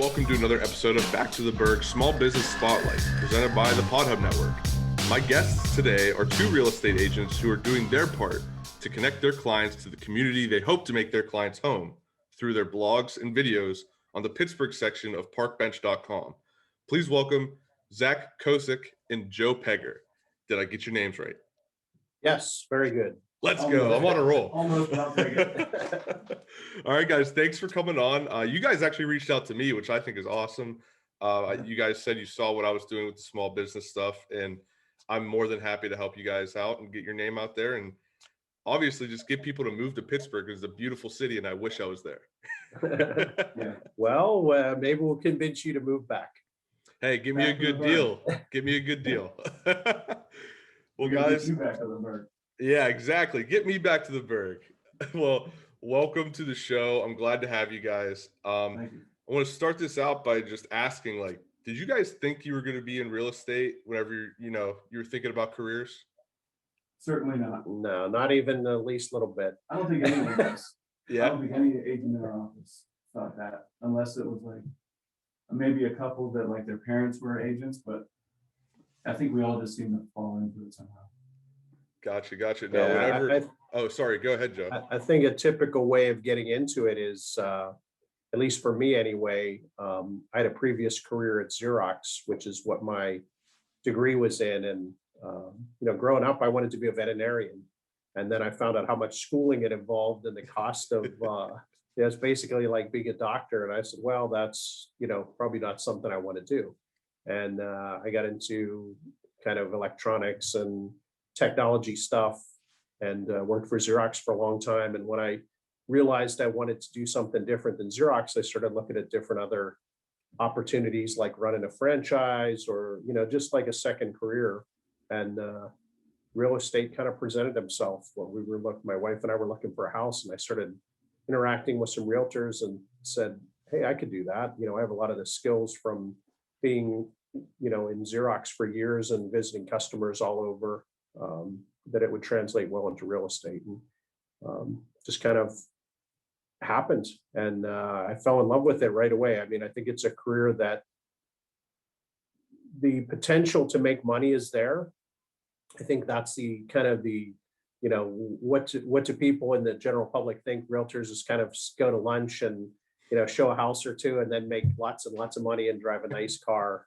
welcome to another episode of Back to the Burgh Small Business Spotlight, presented by the PodHub Network. My guests today are two real estate agents who are doing their part to connect their clients to the community they hope to make their clients' home through their blogs and videos on the Pittsburgh section of parkbench.com. Please welcome Zack, Cossick, and Joe Pegher. Did I get your names right? Yes, very good. Let's go. I'm on a roll. Almost, but I'll take it. All right, guys. Thanks for coming on. You guys actually reached out to me, which I think is awesome. You guys said you saw what I was doing with the small business stuff, and I'm more than happy to help you guys out and get your name out there. And obviously, just get people to move to Pittsburgh. It's a beautiful city, and I wish I was there. Yeah. Well, maybe we'll convince you to move back. Hey, give me a good deal. Give me a good deal. Well, guys. You back to the Burgh. Yeah, exactly. Get me back to the Burgh. Well, welcome to the show. I'm glad to have you guys. Thank you. I want to start this out by just asking, did you guys think you were going to be in real estate whenever you were thinking about careers? Certainly not. No, not even the least little bit. I don't think anyone does. I Yeah. don't think any agent in our office thought that, unless it was like maybe a couple that like their parents were agents, but I think we all just seem to fall into it somehow. Gotcha. Now, Yeah, whenever. Oh, sorry. Go ahead, Joe. I think a typical way of getting into it is, at least for me anyway, I had a previous career at Xerox, which is what my degree was in. And, growing up, I wanted to be a veterinarian. And then I found out how much schooling it involved and the cost of, it's basically like being a doctor. And I said, well, that's, probably not something I want to do. And I got into kind of electronics and technology stuff and worked for Xerox for a long time. And when I realized I wanted to do something different than Xerox, I started looking at different other opportunities like running a franchise or, just like a second career. And real estate kind of presented himself when my wife and I were looking for a house, and I started interacting with some realtors and said, hey, I could do that. I have a lot of the skills from being, in Xerox for years and visiting customers all over, that it would translate well into real estate. And just kind of happened. And I fell in love with it right away. I mean, I think it's a career that the potential to make money is there. I think that's the kind of what do people in the general public think realtors is kind of go to lunch and, show a house or two and then make lots and lots of money and drive a nice car.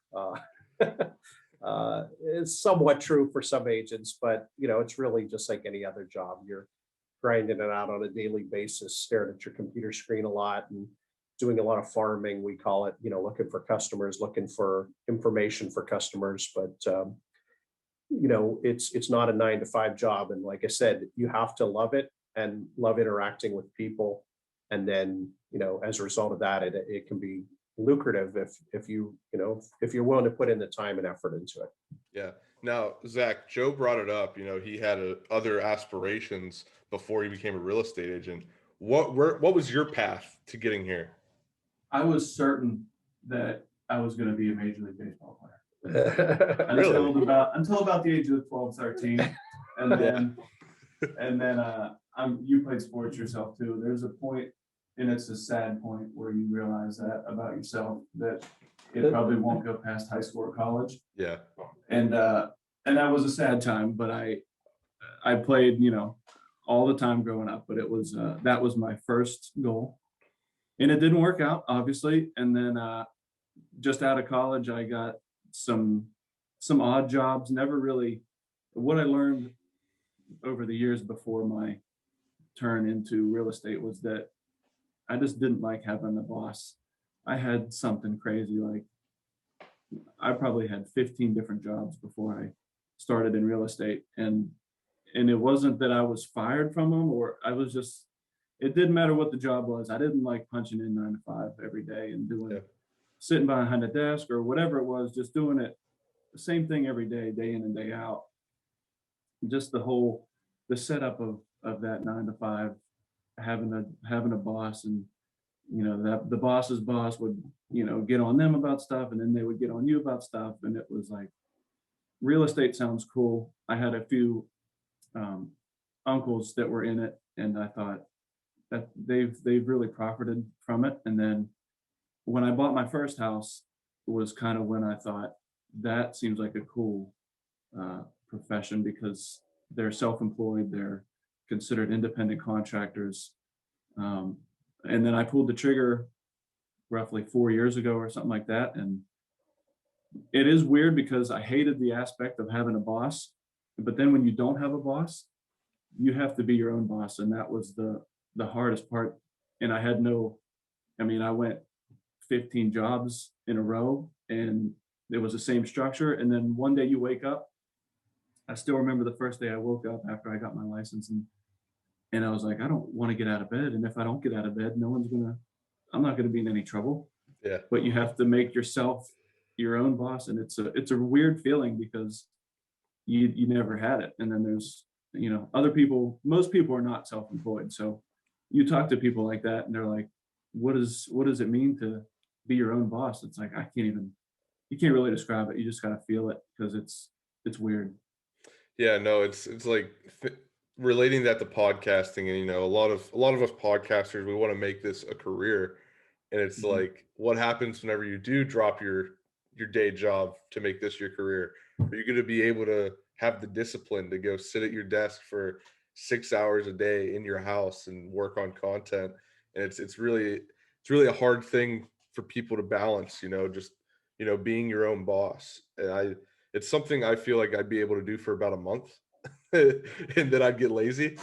It's somewhat true for some agents, but it's really just like any other job. You're grinding it out on a daily basis, staring at your computer screen a lot and doing a lot of farming, we call it, looking for customers, looking for information for customers. But it's not a 9-to-5 job. And like I said, you have to love it and love interacting with people. And then, as a result of that, it can be lucrative if you're willing to put in the time and effort into it. Yeah. Now, Zack, Joe brought it up. He had other aspirations before he became a real estate agent. What was your path to getting here? I was certain that I was going to be a Major League Baseball player. Really? Until about the age of 12, 13. And then you played sports yourself too. There's a point, and it's a sad point, where you realize that about yourself, that it probably won't go past high school or college. Yeah. And that was a sad time, but I played, all the time growing up, but it was that was my first goal, and it didn't work out, obviously. And then just out of college, I got some odd jobs. Never really. What I learned over the years before my turn into real estate was that I just didn't like having a boss. I had something crazy, like I probably had 15 different jobs before I started in real estate. And it wasn't that I was fired from them, or I was just, it didn't matter what the job was. I didn't like punching in 9 to 5 every day and sitting behind a desk or whatever it was, just doing it the same thing every day, day in and day out. Just the setup of that 9 to 5, having a boss, and that the boss's boss would get on them about stuff, and then they would get on you about stuff. And it was like, real estate sounds cool. I had a few uncles that were in it, and I thought that they've really profited from it. And then when I bought my first house was kind of when I thought that seems like a cool profession, because they're self-employed, they're considered independent contractors. And then I pulled the trigger roughly 4 years ago or something like that. And it is weird because I hated the aspect of having a boss, but then when you don't have a boss, you have to be your own boss. And that was the hardest part. And I had no, I mean, I went 15 jobs in a row and it was the same structure. And then one day you wake up, I still remember the first day I woke up after I got my license, and I was like, I don't want to get out of bed. And if I don't get out of bed, I'm not gonna be in any trouble. Yeah. But you have to make yourself your own boss. And it's a weird feeling because you never had it. And then there's, other people, most people are not self-employed. So you talk to people like that and they're like, what does it mean to be your own boss? It's like, you can't really describe it. You just gotta feel it because it's weird. Yeah, no, it's like relating that to podcasting, and a lot of us podcasters, we want to make this a career, and it's Mhm. like, what happens whenever you do drop your day job to make this your career? Are you going to be able to have the discipline to go sit at your desk for 6 hours a day in your house and work on content? And it's really a hard thing for people to balance, just being your own boss. And it's something I feel like I'd be able to do for about a month, and then I'd get lazy.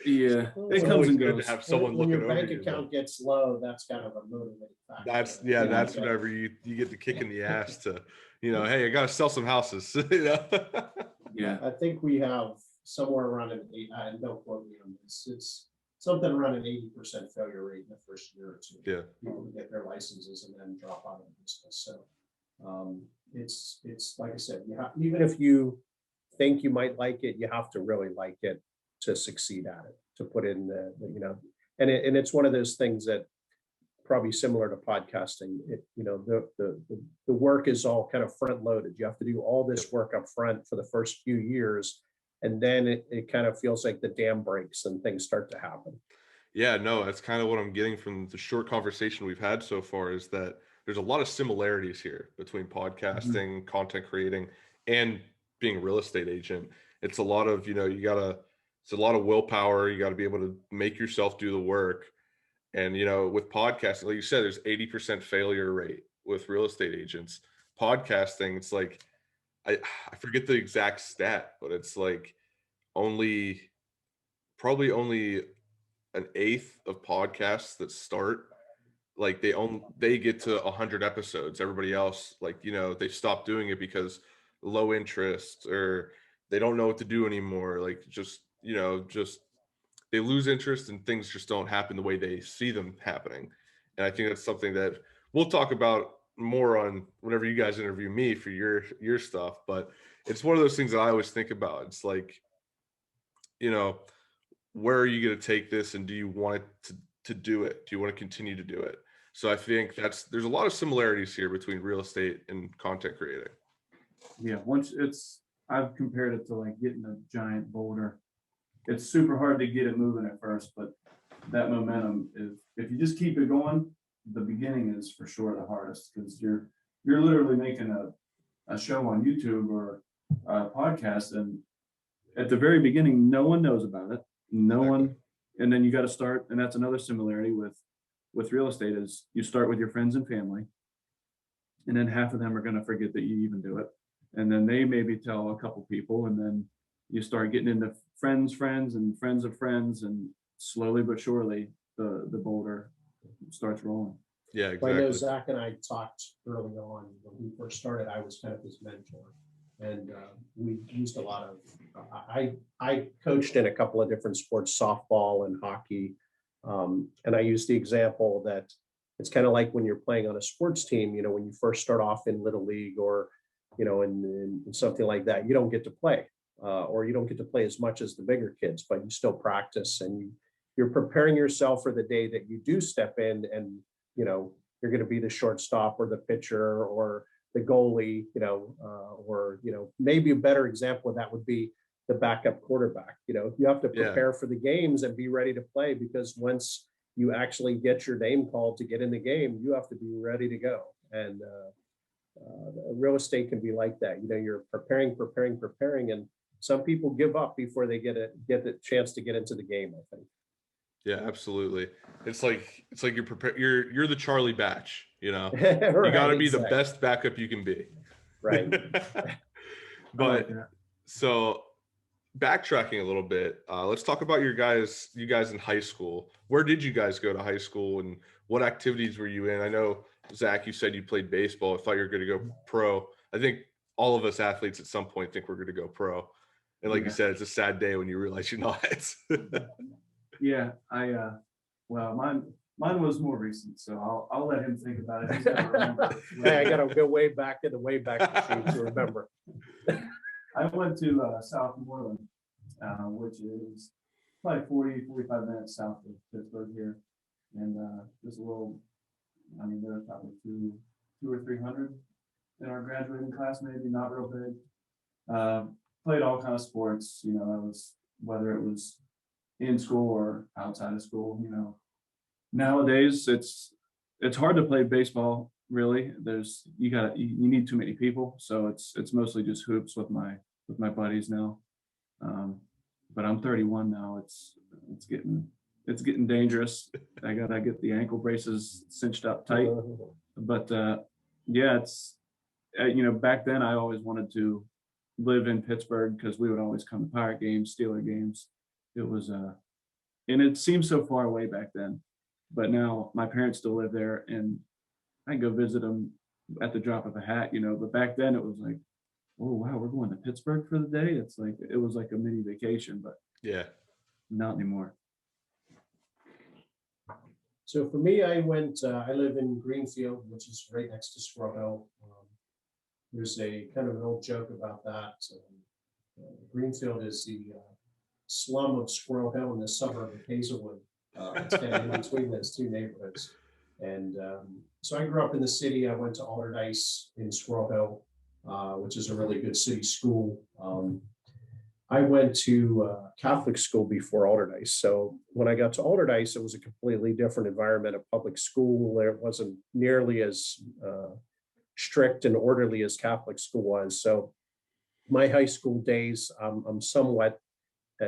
Yeah, Well, it It's comes always and good to goes. have someone when looking your over bank you. account gets low, that's kind of a motivating factor. That's Yeah. that's whenever you get the kick in the ass to, hey, I gotta sell some houses. Yeah. I think we have somewhere around an eight, and don't quote me on this, it's something around an 80% failure rate in the first year or two. Yeah. People who get their licenses and then drop out of the business. So it's like I said, even if you think you might like it, you have to really like it to succeed at it, to put in and it's one of those things that probably similar to podcasting. The work is all kind of front loaded. You have to do all this work up front for the first few years, and then it kind of feels like the dam breaks and things start to happen. Yeah, no, that's kind of what I'm getting from the short conversation we've had so far, is that there's a lot of similarities here between podcasting, content creating, and being a real estate agent. It's a lot of, it's a lot of willpower. You got to be able to make yourself do the work. And, with podcasting, like you said, there's 80% failure rate with real estate agents. Podcasting, it's like, I forget the exact stat, but it's like probably only an eighth of podcasts that start, like they get to 100 episodes. Everybody else, like, they stop doing it because low interest, or they don't know what to do anymore. Like, just they lose interest and things just don't happen the way they see them happening. And I think that's something that we'll talk about more on whenever you guys interview me for your stuff. But it's one of those things that I always think about. It's like, where are you going to take this, and do you want it to do it? Do you want to continue to do it? So I think there's a lot of similarities here between real estate and content creating. Yeah, I've compared it to like getting a giant boulder. It's super hard to get it moving at first, but that momentum is, if you just keep it going, the beginning is for sure the hardest, because you're literally making a show on YouTube or a podcast, and at the very beginning, no one knows about it. No one, and then you got to start, and that's another similarity with real estate, is you start with your friends and family, and then half of them are going to forget that you even do it, and then they maybe tell a couple people, and then you start getting into friends and friends of friends, and slowly but surely the boulder starts rolling. Yeah, I know exactly. Zack and I talked early on when we first started. I was kind of his mentor, and we used a lot of. I coached in a couple of different sports, softball and hockey, and I used the example that it's kind of like when you're playing on a sports team. When you first start off in little league, or in something like that, you don't get to play, or you don't get to play as much as the bigger kids, but you still practice, and you're preparing yourself for the day that you do step in, and you're going to be the shortstop or the pitcher or the goalie, or maybe a better example of that would be the backup quarterback. You have to prepare for the games and be ready to play, because once you actually get your name called to get in the game, you have to be ready to go. And real estate can be like that. You know, you're preparing, and some people give up before they get the chance to get into the game, I think. Yeah, absolutely. It's like you're prepared. You're the Charlie Batch. You know, Right, you got to be the exactly. best backup you can be. Right. But so backtracking a little bit, let's talk about you guys in high school. Where did you guys go to high school, and what activities were you in? I know, Zach, you said you played baseball. I thought you were going to go pro. I think all of us athletes at some point think we're going to go pro. And like you said, it's a sad day when you realize you're not. Yeah, well, mine was more recent, so I'll let him think about it. He's gotta remember. Hey, I gotta go way back in the machine to remember. I went to South Moreland, which is probably 45 minutes south of Pittsburgh here. And just a little, I mean, there were probably two or 300 in our graduating class, maybe, not real big. Played all kind of sports, you know, whether it was in school or outside of school, you know. Nowadays, it's hard to play baseball, really. You need too many people, so it's mostly just hoops with my buddies now. But I'm 31 now. It's getting dangerous. I gotta get the ankle braces cinched up tight. But yeah, it's you know, back then I always wanted to live in Pittsburgh because we would always come to Pirate games, Steeler games. It was and it seemed so far away back then, but now my parents still live there, and I can go visit them at the drop of a hat, you know. But back then it was like, oh wow, we're going to Pittsburgh for the day. It was like a mini vacation, but Yeah. not anymore. So for me, I live in Greenfield, which is right next to Squirrel Hill. There's a kind of an old joke about that. Greenfield is the slum of Squirrel Hill in the suburb of Hazelwood. It's kind of in between those two neighborhoods. And so I grew up in the city. I went to Alderdice in Squirrel Hill, which is a really good city school. I went to Catholic school before Alderdice. So when I got to Alderdice, it was a completely different environment, a public school. It wasn't nearly as strict and orderly as Catholic school was. So my high school days, I'm somewhat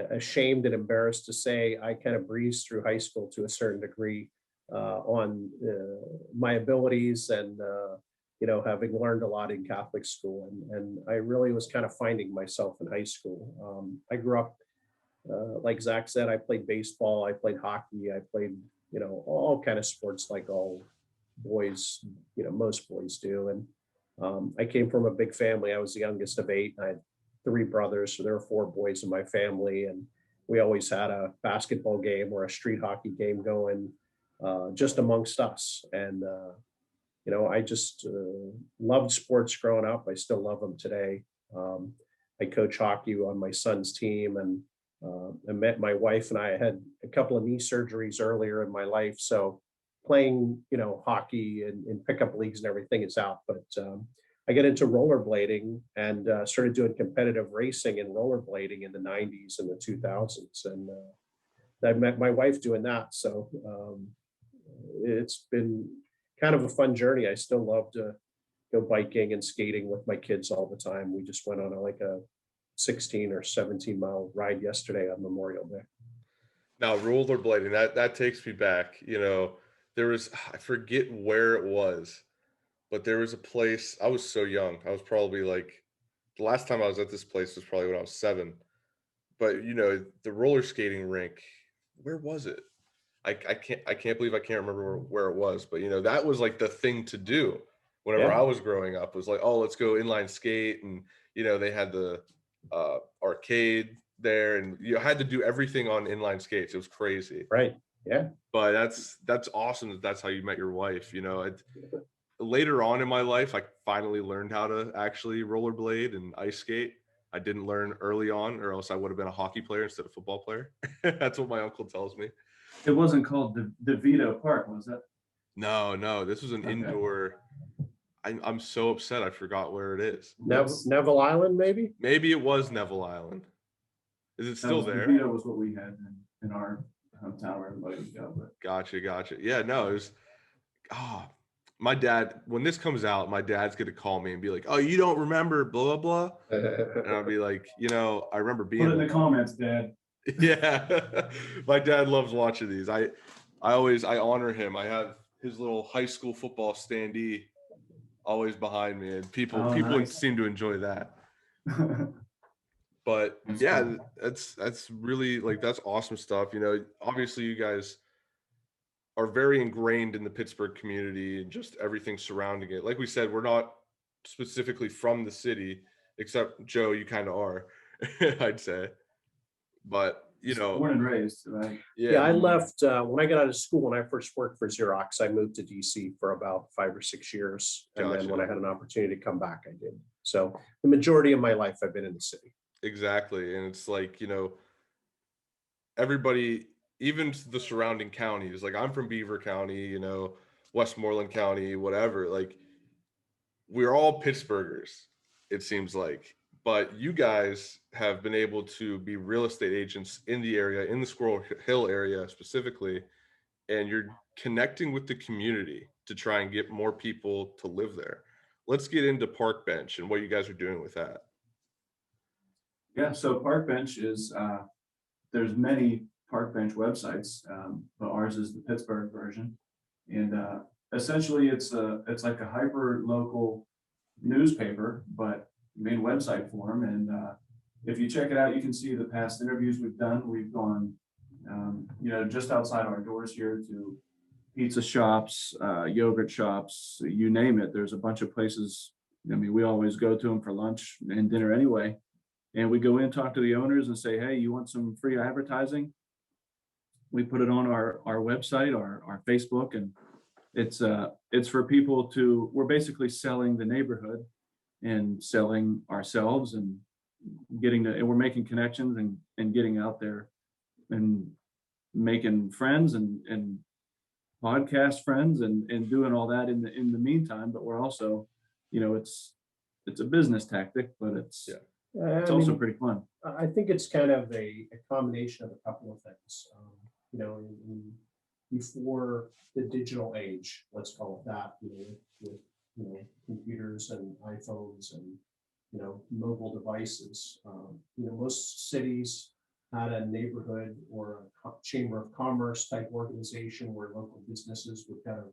ashamed and embarrassed to say I kind of breezed through high school to a certain degree on my abilities and you know, having learned a lot in Catholic school, and I really was kind of finding myself in high school. I grew up, like Zach said, I played baseball, I played hockey, I played, you know, all kind of sports like all boys, you know, most boys do. And I came from a big family. I was the youngest of 8. I had 3 brothers, so there were 4 boys in my family, and we always had a basketball game or a street hockey game going just amongst us. And you know, I just loved sports growing up. I still love them today. I coach hockey on my son's team, and I met my wife, and I had a couple of knee surgeries earlier in my life. So playing, you know, hockey and pickup leagues and everything is out. But I get into rollerblading and started doing competitive racing and rollerblading in the 90s and the 2000s. And I met my wife doing that. So it's been kind of a fun journey. I still love to go biking and skating with my kids all the time. We just went on a 16 or 17 mile ride yesterday on Memorial Day. Now, rollerblading, that takes me back. You know, there was, I forget where it was, but there was a place. I was so young. I was probably like, the last time I was at this place was probably when I was 7. But you know, the roller skating rink, where was it? I can't believe I can't remember where it was, but you know, that was like the thing to do whenever I was growing up, was like, oh, let's go inline skate. And you know, they had the arcade there, and you had to do everything on inline skates. It was crazy. Right. Yeah. But that's awesome that's how you met your wife. You know, later on in my life, I finally learned how to actually rollerblade and ice skate. I didn't learn early on, or else I would have been a hockey player instead of football player. That's what my uncle tells me. It wasn't called the Vito Park, was it? No, this was an indoor. I'm so upset I forgot where it is. Neville Island, maybe? Maybe it was Neville Island. Is it still there? Vito was what we had in our hometown where everybody would go. But Gotcha. Yeah, no, it was, ah, my dad, when this comes out, my dad's going to call me and be like, oh, you don't remember blah, blah, blah. And I'll be like, I remember put it in being, the comments, Dad. yeah, my dad loves watching these. I honor him. I have his little high school football standee always behind me, and people Nice. seem to enjoy that. But That's yeah, cool. that's really, like, that's awesome stuff. Obviously you guys are very ingrained in the Pittsburgh community and just everything surrounding it. Like we said, we're not specifically from the city, except Joe, you kind of are, I'd say. But Born and raised, right? Yeah, I yeah, left when I got out of school. When I first worked for Xerox, I moved to DC for about 5 or 6 years, and then when I Gotcha. had an opportunity to come back, I did. So the majority of my life, I've been in the city. exactly. And it's like, everybody, even the surrounding counties, like I'm from Beaver County, Westmoreland County, whatever, like we're all Pittsburghers, it seems like. But you guys have been able to be real estate agents in the area, in the Squirrel Hill area specifically, and you're connecting with the community to try and get more people to live there. Let's get into Park Bench and what you guys are doing with that. Yeah, so Park Bench is there's many Park Bench websites, but ours is the Pittsburgh version, and essentially it's like a hyper local newspaper, but main website form. And if you check it out, you can see the past interviews we've done. We've gone, just outside our doors here to pizza shops, yogurt shops, you name it. There's a bunch of places. I mean, we always go to them for lunch and dinner anyway. And we go in, talk to the owners and say, hey, you want some free advertising? We put it on our website, our Facebook, and it's for people we're basically selling the neighborhood and selling ourselves and and we're making connections and getting out there and making friends and podcast friends and doing all that in the meantime. But we're also, it's a business tactic, but it's also pretty fun. I think it's kind of a combination of a couple of things. Before the digital age, let's call it that, with computers and iPhones and mobile devices. Most cities had a neighborhood or a chamber of commerce type organization where local businesses would kind of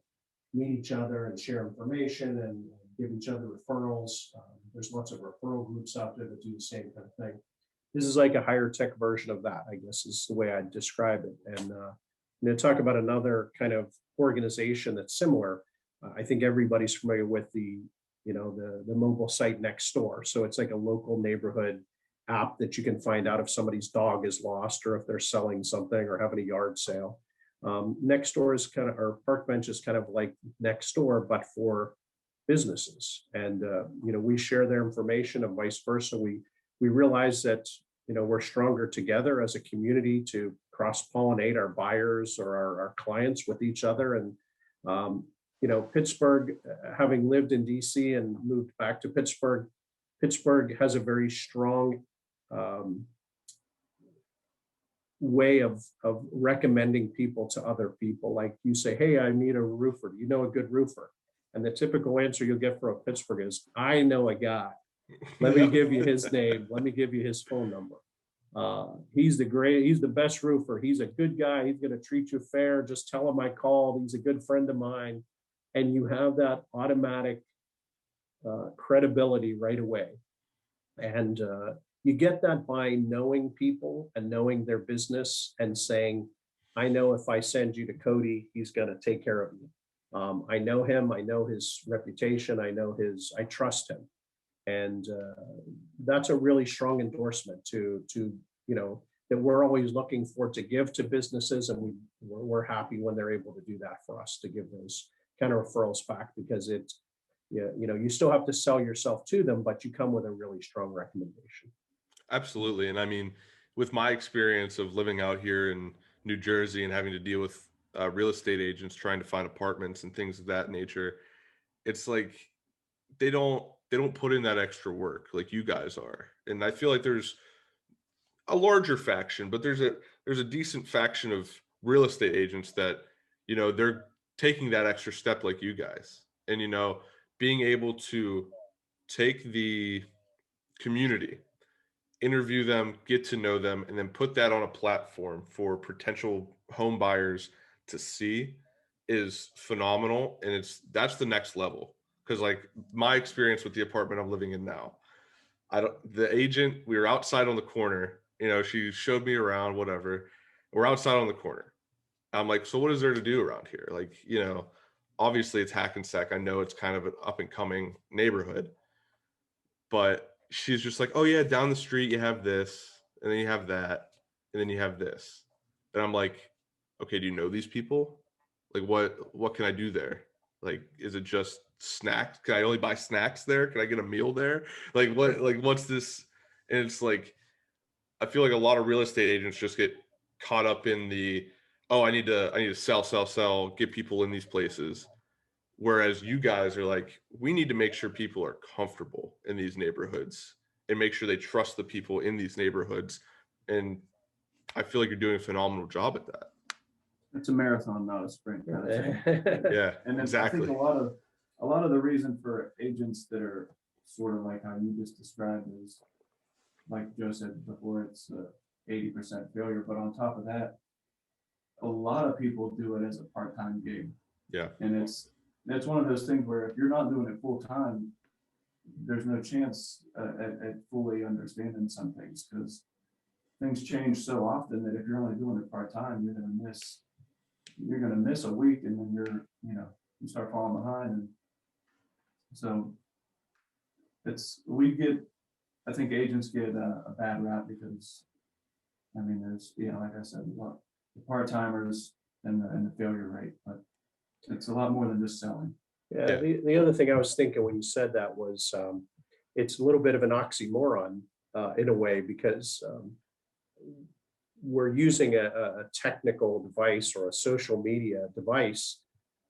meet each other and share information and give each other referrals. There's lots of referral groups out there that do the same kind of thing. This is like a higher tech version of that, I guess, is the way I'd describe it. And talk about another kind of organization that's similar. I think everybody's familiar with the mobile site Nextdoor. So it's like a local neighborhood app that you can find out if somebody's dog is lost or if they're selling something or having a yard sale. Nextdoor is kind of, or Park Bench is kind of like Nextdoor, but for businesses. And we share their information and vice versa. We realize that we're stronger together as a community to cross-pollinate our buyers or our clients with each other. And Pittsburgh, having lived in DC and moved back to Pittsburgh has a very strong way of recommending people to other people. Like you say, hey, I need a roofer. Do you know a good roofer? And the typical answer you'll get from Pittsburgh is, I know a guy. Let me give you his name. Let me give you his phone number. He's the best roofer. He's a good guy. He's going to treat you fair. Just tell him I called. He's a good friend of mine. And you have that automatic credibility right away. And you get that by knowing people and knowing their business and saying, I know if I send you to Cody, he's going to take care of you. I know him. I know his reputation. I trust him. And that's a really strong endorsement to that we're always looking for to give to businesses. And we're happy when they're able to do that for us, to give those kind of referrals back, because you still have to sell yourself to them, but you come with a really strong recommendation. Absolutely. And I mean, with my experience of living out here in New Jersey and having to deal with real estate agents trying to find apartments and things of that nature, it's like they don't put in that extra work like you guys are. And I feel like there's a larger faction, but there's a decent faction of real estate agents that, you know, they're taking that extra step like you guys, and, you know, being able to take the community, interview them, get to know them, and then put that on a platform for potential home buyers to see is phenomenal. And that's the next level. Because like my experience with the apartment I'm living in now, the agent, we were outside on the corner, you know, she showed me around, whatever. We're outside on the corner. I'm like, so what is there to do around here? Like, you know, obviously it's Hackensack. I know it's kind of an up and coming neighborhood, but she's just like, oh yeah, down the street you have this, and then you have that, and then you have this. And I'm like, okay, do you know these people? Like, what can I do there? Like, is it just snacks? Can I only buy snacks there? Can I get a meal there? Like what's this? And it's like, I feel like a lot of real estate agents just get caught up in the, oh, I need to sell, get people in these places. Whereas you guys are like, we need to make sure people are comfortable in these neighborhoods and make sure they trust the people in these neighborhoods. And I feel like you're doing a phenomenal job at that. It's a marathon, not a sprint kind of thing. Yeah, And then exactly. I think a lot of the reason for agents that are sort of like how you just described is, like Joe said before, it's 80% failure. But on top of that, a lot of people do it as a part-time gig. Yeah. And that's one of those things where if you're not doing it full time, there's no chance at fully understanding some things, because things change so often that if you're only doing it part time, you're gonna miss a week, and then you start falling behind. And so I think agents get a bad rap because, I mean, there's, like I said, a lot the part timers and the failure rate, but it's a lot more than just selling. Yeah, the other thing I was thinking when you said that was, it's a little bit of an oxymoron in a way, because we're using a technical device or a social media device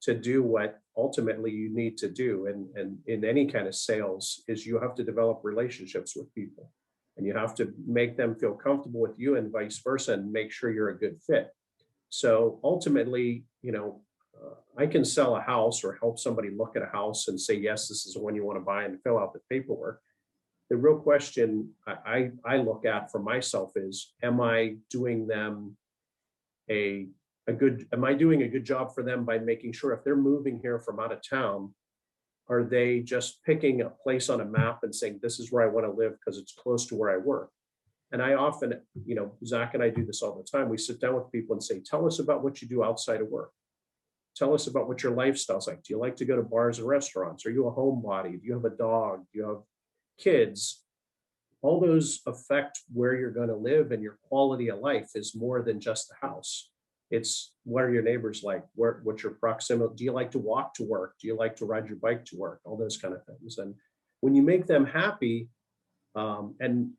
to do what ultimately you need to do. And in any kind of sales is you have to develop relationships with people, and you have to make them feel comfortable with you and vice versa, and make sure you're a good fit. So ultimately, I can sell a house or help somebody look at a house and say, yes, this is the one you want to buy, and fill out the paperwork. The real question I look at for myself is, am I doing them am I doing a good job for them by making sure if they're moving here from out of town, are they just picking a place on a map and saying, this is where I want to live because it's close to where I work? And I often, Zack and I do this all the time. We sit down with people and say, tell us about what you do outside of work. Tell us about what your lifestyle's like. Do you like to go to bars and restaurants? Are you a homebody? Do you have a dog? Do you have kids? All those affect where you're going to live, and your quality of life is more than just the house. It's, what are your neighbors like? What's your proximity? Do you like to walk to work? Do you like to ride your bike to work? All those kind of things. And when you make them happy, and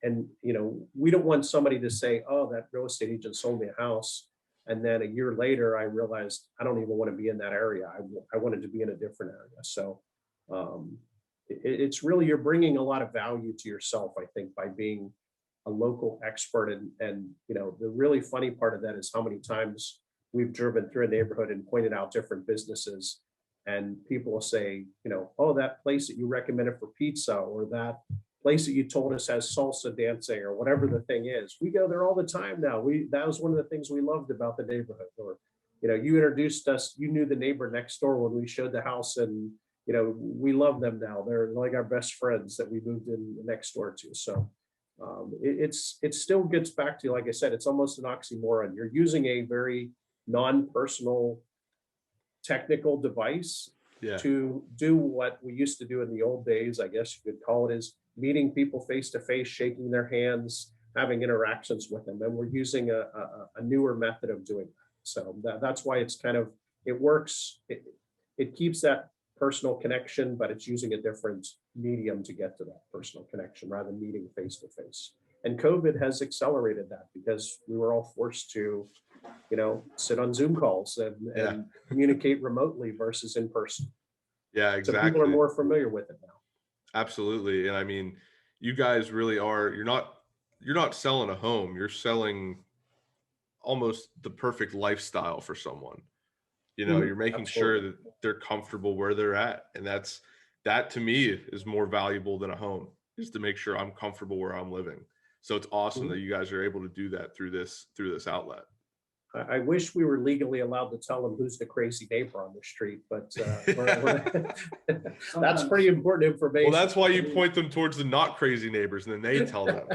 we don't want somebody to say, oh, that real estate agent sold me a house, and then a year later I realized I don't even want to be in that area. I wanted to be in a different area. So it's really, you're bringing a lot of value to yourself, I think, by being a local expert. And the really funny part of that is how many times we've driven through a neighborhood and pointed out different businesses, and people will say, oh, that place that you recommended for pizza, or that place that you told us has salsa dancing, or whatever the thing is. We go there all the time now. That was one of the things we loved about the neighborhood. Or, you introduced us, you knew the neighbor next door when we showed the house, and we love them now. They're like our best friends that we moved in next door to. So it still gets back to, like I said, it's almost an oxymoron. You're using a very non-personal technical device to do what we used to do in the old days, I guess you could call it, is meeting people face to face, shaking their hands, having interactions with them. And we're using a newer method of doing that. So that's why it's kind of, it works. It keeps that personal connection, but it's using a different medium to get to that personal connection rather than meeting face to face. And COVID has accelerated that, because we were all forced to, sit on Zoom calls and communicate remotely versus in person. Yeah, exactly. So people are more familiar with it now. Absolutely. And I mean, you guys really are, you're not selling a home, you're selling almost the perfect lifestyle for someone. Mhm. You're making sure Absolutely. that they're comfortable where they're at. And that to me is more valuable than a home, is to make sure I'm comfortable where I'm living. So it's awesome Mhm. that you guys are able to do that through this outlet. I wish we were legally allowed to tell them who's the crazy neighbor on the street, but that's pretty important information. Well, that's why you point them towards the not crazy neighbors, and then they tell them.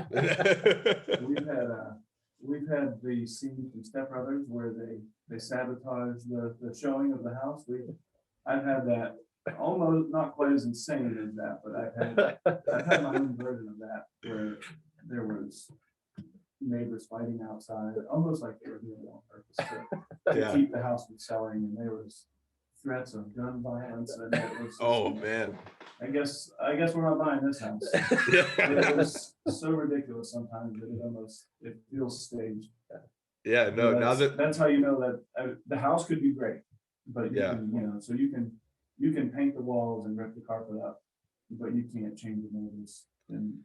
We've had the scene from Step Brothers where they sabotage the showing of the house. I've had that, almost not quite as insane as that, but I've had my own version of that where there was neighbors fighting outside, almost like they were doing it on purpose to keep the house from selling, and there was threats of gun violence, and it was just, Oh man. I guess we're not buying this house. It was so ridiculous sometimes that it feels staged. Yeah, no, now that's how you know that the house could be great, but you Yeah. can, so you can paint the walls and rip the carpet up, but you can't change the neighbors, and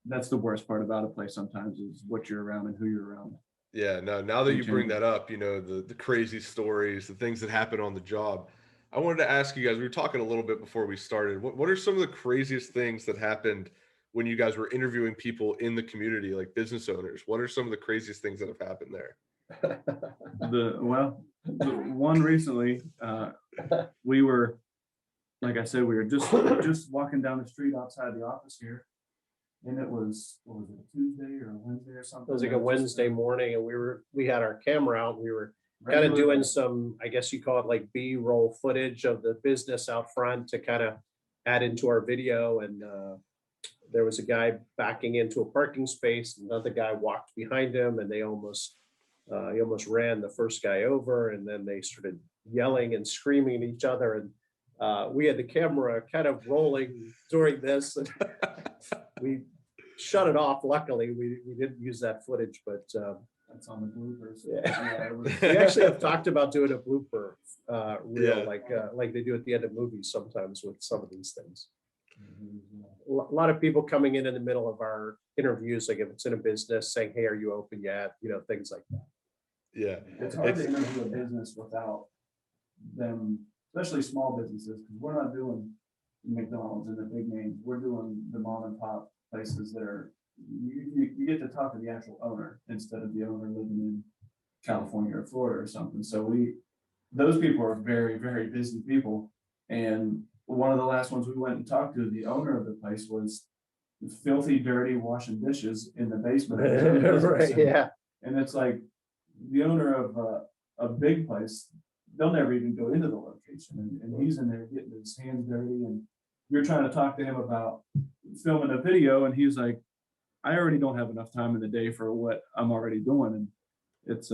that's the worst part about a place sometimes, is what you're around and who you're around. Yeah, no, now that you bring that up, the crazy stories, the things that happen on the job. I wanted to ask you guys, we were talking a little bit before we started. What are some of the craziest things that happened when you guys were interviewing people in the community, like business owners? What are some of the craziest things that have happened there? The one recently, we were, like I said, we were just walking down the street outside the office here, and it was, what was it, a Tuesday or a Wednesday or something? It was like a Wednesday morning, and we had our camera out, and we were kind of doing some, I guess you call it like B-roll footage of the business out front to kind of add into our video. And there was a guy backing into a parking space, another guy walked behind him, and he almost ran the first guy over, and then they started yelling and screaming at each other. And we had the camera kind of rolling during this, and we shut it off. Luckily, we didn't use that footage, but that's on the bloopers. Yeah. We actually have talked about doing a blooper reel, like they do at the end of movies sometimes with some of these things. A lot of people coming in the middle of our interviews, like if it's in a business, saying, "Hey, are you open yet?" Things like that. Yeah, it's hard to interview a business without them, especially small businesses, because we're not doing McDonald's and the big names. We're doing the mom and pop places that are, you get to talk to the actual owner instead of the owner living in California or Florida or something. So those people are very, very busy people. And one of the last ones we went and talked to, the owner of the place was filthy, dirty, washing dishes in the basement. Right, yeah. And it's like the owner of a big place, they'll never even go into the location. And he's in there getting his hands dirty. And you're trying to talk to him about filming a video. And he's like, I already don't have enough time in the day for what I'm already doing. And it's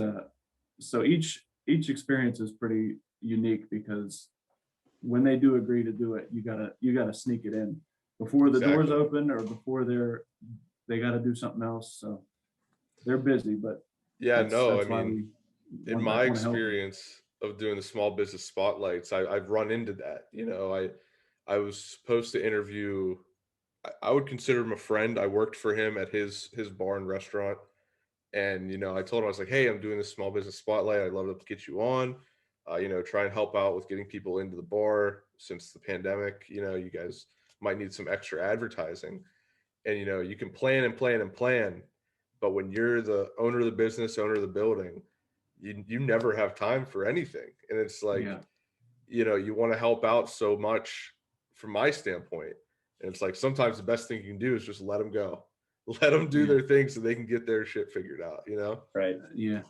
so each experience is pretty unique, because when they do agree to do it, you gotta sneak it in before the doors open, or before they got to do something else. So they're busy, but I mean, in my experience of doing the small business spotlights, I've run into that. I was supposed to interview, I would consider him a friend. I worked for him at his bar and restaurant. And, I told him, I was like, "Hey, I'm doing this small business spotlight. I'd love to get you on, try and help out with getting people into the bar since the pandemic. You guys might need some extra advertising." And, you can plan and plan and plan, but when you're the owner of the business, owner of the building, you never have time for anything. And it's like, you want to help out so much from my standpoint. And it's like, sometimes the best thing you can do is just let them go. Let them do their thing so they can get their shit figured out, Right. Yeah,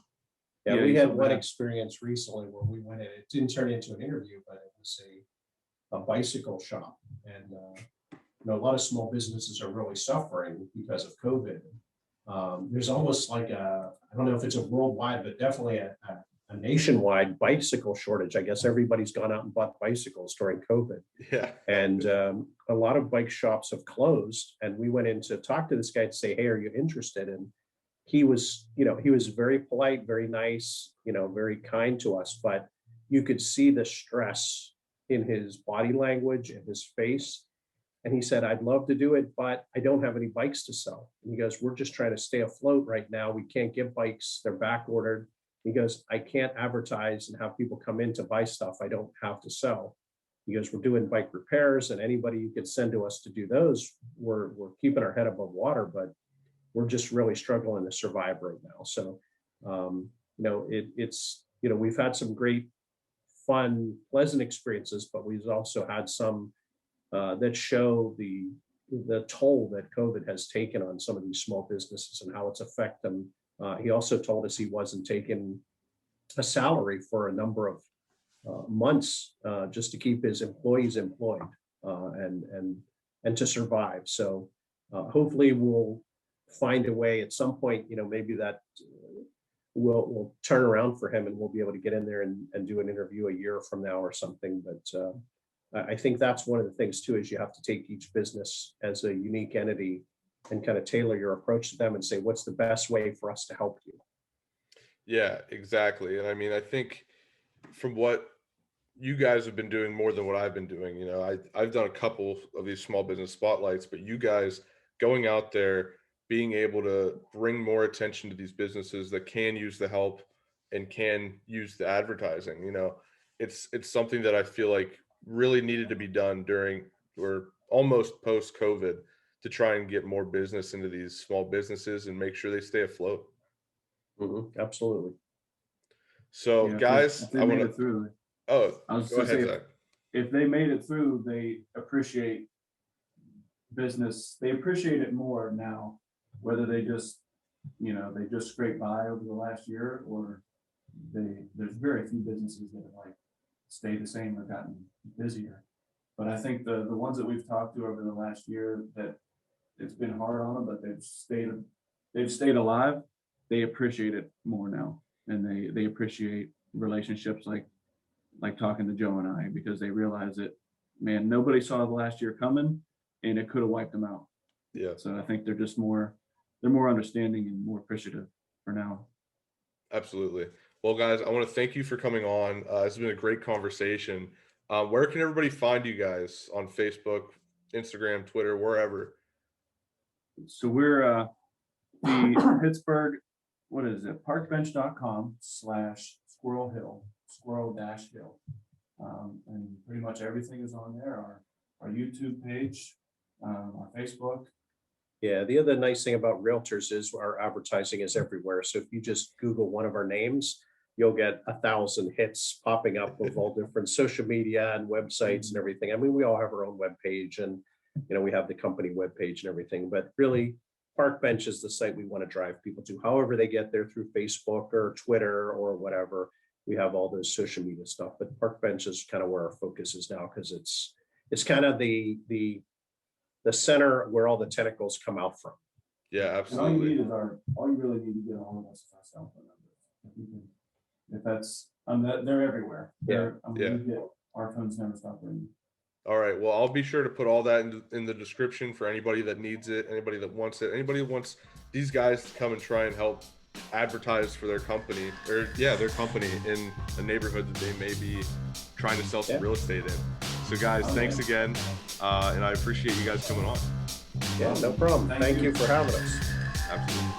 we had one experience recently where we went in, it didn't turn into an interview, but it was a bicycle shop. And a lot of small businesses are really suffering because of COVID. There's almost like I don't know if it's a worldwide, but definitely a nationwide bicycle shortage. I guess everybody's gone out and bought bicycles during COVID. Yeah. And a lot of bike shops have closed. And we went in to talk to this guy to say, "Hey, are you interested?" And he was very polite, very nice, very kind to us, but you could see the stress in his body language and his face. And he said, I'd love to do it, but I don't have any bikes to sell. And he goes, we're just trying to stay afloat right now. We can't give bikes. They're back ordered. He goes, I can't advertise and have people come in to buy stuff I don't have to sell. He goes, we're doing bike repairs, and anybody you could send to us to do those, we're keeping our head above water, but we're just really struggling to survive right now. So, it's, we've had some great, fun, pleasant experiences, but we've also had some that show the toll that COVID has taken on some of these small businesses and how it's affected them. He also told us he wasn't taking a salary for a number of months just to keep his employees employed and to survive. So hopefully we'll find a way at some point, maybe that will turn around for him and we'll be able to get in there and do an interview a year from now or something. But I think that's one of the things too, is you have to take each business as a unique entity and kind of tailor your approach to them and say, what's the best way for us to help you? Yeah, exactly. And I mean, I think from what you guys have been doing more than what I've been doing, I've done a couple of these small business spotlights, but you guys going out there, being able to bring more attention to these businesses that can use the help and can use the advertising, it's something that I feel like really needed to be done during or almost post COVID to try and get more business into these small businesses and make sure they stay afloat. Absolutely. So Yeah, guys, if they made it through. Oh, I was go going to ahead, say, Zach. if they made it through, they appreciate business. They appreciate it more now, whether they just, they just scrape by over the last year, or there's very few businesses that have like stayed the same or gotten busier. But I think the ones that we've talked to over the last year that it's been hard on them, but they've stayed alive. They appreciate it more now, and they appreciate relationships like talking to Joe and I, because they realize that, man, nobody saw the last year coming and it could have wiped them out. Yeah. So I think they're more understanding and more appreciative for now. Absolutely. Well, guys, I want to thank you for coming on. It's been a great conversation. Where can everybody find you guys on Facebook, Instagram, Twitter, wherever? So we're the Pittsburgh, what is it? Parkbench.com/Squirrel Hill, Squirrel-Hill. And pretty much everything is on there. Our YouTube page, our Facebook. Yeah, the other nice thing about realtors is our advertising is everywhere. So if you just Google one of our names, you'll get 1,000 hits popping up of all different social media and websites and everything. I mean, we all have our own webpage, and we have the company webpage and everything. But really, Parkbench is the site we want to drive people to. However they get there, through Facebook or Twitter or whatever, we have all those social media stuff. But Parkbench is kind of where our focus is now, because it's kind of the center where all the tentacles come out from. Yeah, And all you absolutely. need is all you really need to get a hold of us is our cell phone number. If that's, they're everywhere. Yeah. We get our phones never stop ringing. All right. Well, I'll be sure to put all that in the description for anybody that needs it, anybody that wants it, anybody who wants these guys to come and try and help advertise for their company, or their company in a neighborhood that they may be trying to sell some real estate in. So guys, thanks again. And I appreciate you guys coming on. Yeah, no problem. Thank you for having us. Absolutely.